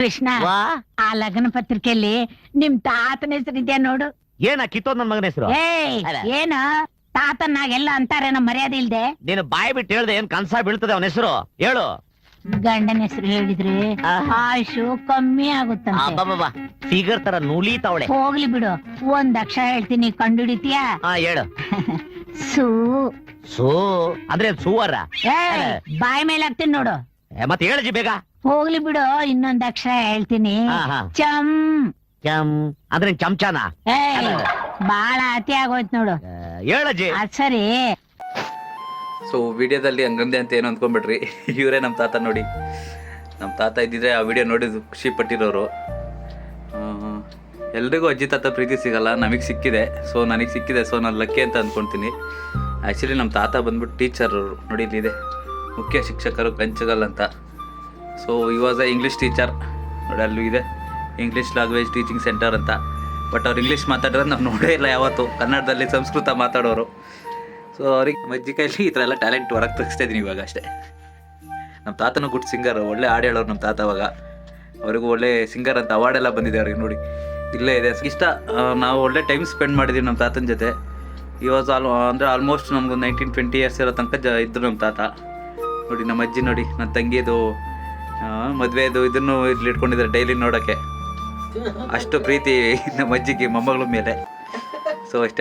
ಕೃಷ್ಣ, ವಾ ಆ ಲಗ್ನ ಪತ್ರಿಕೆಯಲ್ಲಿ ನಿಮ್ ತಾತನ ಹೆಸರಿದ್ಯಾ ನೋಡು. ಏನ ಕಿತ್ತೋದ್ ನನ್ ಮಗನ ಹೆಸರು? ಏಯ್ ಅಲ್ಲ. ಏನ ತಾತನಾಗೆಲ್ಲ ಅಂತಾರೆ ನಮ್ಮ ಮರ್ಯಾದೆ ಇಲ್ದೆ. ನೀನು ಬಾಯಿ ಬಿಟ್ಟು ಹೇಳ್ದೆ ಏನ್ ಕನ್ಸ ಬೀಳ್ತದೆ ಅವನ ಹೆಸರು ಹೇಳು. ಗಂಡನ ಹೆಸರು ಹೇಳಿದ್ರೆ ಆಯುಷು ಕಮ್ಮಿ ಆಗುತ್ತಂತೆ. ಫಿಗರ್ ತರ ನುಲಿತಾವಳೆ. ಹೋಗ್ಲಿ ಬಿಡು, ಒಂದ್ ಅಕ್ಷರ ಹೇಳ್ತೀನಿ, ಕಂಡುಹಿಡಿತೀಯಾ? ಹೇಳು. ಸೂ. ಸೂ ಅಂದ್ರೆ ಸೂವರ. ಬಾಯಿ ಮೇಲೆ ಹಾಕ್ತೀನಿ ನೋಡು. ಮತ್ತೆ ಹೇಳಜಿ ಬೇಗ. ಹೋಗ್ಲಿ ಬಿಡು, ಇನ್ನೊಂದ್ ಅಕ್ಷರ ಹೇಳ್ತೀನಿ. ಚಂ. ಚಮ್ ಅಂದ್ರೆ ಚಮಚಾನ. ಬಾಳ ಅತಿ ಆಗೋಯ್ತು ನೋಡು. ಹೇಳಜಿ. ಅದ್ ಸರಿ. ಸೊ ವಿಡಿಯೋದಲ್ಲಿ ಹಂಗಂದೆ ಅಂತ ಏನು ಅಂದ್ಕೊಂಡ್ಬಿಟ್ರಿ, ಇವರೇ ನಮ್ಮ ತಾತ ನೋಡಿ. ನಮ್ಮ ತಾತ ಇದ್ದಿದ್ರೆ ಆ ವಿಡಿಯೋ ನೋಡಿದ್ದು ಖುಷಿ ಪಟ್ಟಿರೋರು. ಎಲ್ರಿಗೂ ಅಜ್ಜಿ ತಾತ ಪ್ರೀತಿ ಸಿಗಲ್ಲ, ನಮಗೆ ಸಿಕ್ಕಿದೆ. ಸೊ ನನಗೆ ಸಿಕ್ಕಿದೆ, ಸೊ ನಾನು ಲಕ್ಕಿ ಅಂತ ಅಂದ್ಕೊಳ್ತೀನಿ. ಆ್ಯಕ್ಚುಲಿ ನಮ್ಮ ತಾತ ಬಂದ್ಬಿಟ್ಟು ಟೀಚರ್ ಅವರು ನೋಡಿ, ಇಲ್ಲಿದೆ ಮುಖ್ಯ ಶಿಕ್ಷಕರು ಕಂಚಗಲ್ ಅಂತ. ಸೊ ಇವಾಸ್ ಇಂಗ್ಲೀಷ್ ಟೀಚರ್ ನೋಡಿ, ಅಲ್ಲೂ ಇದೆ ಇಂಗ್ಲೀಷ್ ಲ್ಯಾಂಗ್ವೇಜ್ ಟೀಚಿಂಗ್ ಸೆಂಟರ್ ಅಂತ. ಬಟ್ ಅವ್ರು ಇಂಗ್ಲೀಷ್ ಮಾತಾಡೋದು ನಾವು ನೋಡೇ ಇಲ್ಲ ಯಾವತ್ತು. ಕನ್ನಡದಲ್ಲಿ ಸಂಸ್ಕೃತ ಮಾತಾಡೋರು. ಸೊ ಅವ್ರಿಗೆ ಅಜ್ಜಿ ಕೈಲಿ ಈ ಥರ ಎಲ್ಲ ಟ್ಯಾಲೆಂಟ್ ಹೊರಗೆ ತೆಗಿಸ್ತಾ ಇದ್ದೀನಿ ಇವಾಗ ಅಷ್ಟೇ. ನಮ್ಮ ತಾತನೂ ಗುಡ್ ಸಿಂಗರ್, ಒಳ್ಳೆ ಹಾಡು ಹೇಳೋರು ನಮ್ಮ ತಾತ. ಅವಾಗ ಅವ್ರಿಗೂ ಒಳ್ಳೆ ಸಿಂಗರ್ ಅಂತ ಅವಾರ್ಡೆಲ್ಲ ಬಂದಿದೆ ಅವ್ರಿಗೆ ನೋಡಿ, ಇಲ್ಲೇ ಇದೆ. ಇಷ್ಟ ನಾವು ಒಳ್ಳೆ ಟೈಮ್ ಸ್ಪೆಂಡ್ ಮಾಡಿದ್ದೀವಿ ನಮ್ಮ ತಾತನ ಜೊತೆ. ಇವಾಸ್ ಅಂದರೆ ಆಲ್ಮೋಸ್ಟ್ ನಮಗೂ 19-20 ಇಯರ್ಸ್ ಇರೋ ತನಕ ಇದ್ದರು ನಮ್ಮ ತಾತ ನೋಡಿ. ನಮ್ಮ ಅಜ್ಜಿ ನೋಡಿ, ನನ್ನ ತಂಗಿದು ಮದುವೆದು ಇದನ್ನು ಇಲ್ಲಿ ಇಟ್ಕೊಂಡಿದ್ದಾರೆ ಡೈಲಿ ನೋಡೋಕ್ಕೆ. ಅಷ್ಟು ಪ್ರೀತಿ ನಮ್ಮ ಅಜ್ಜಿಗೆ ಮೊಮ್ಮಗಳ ಮೇಲೆ. ಸೊ ಅಷ್ಟೇ.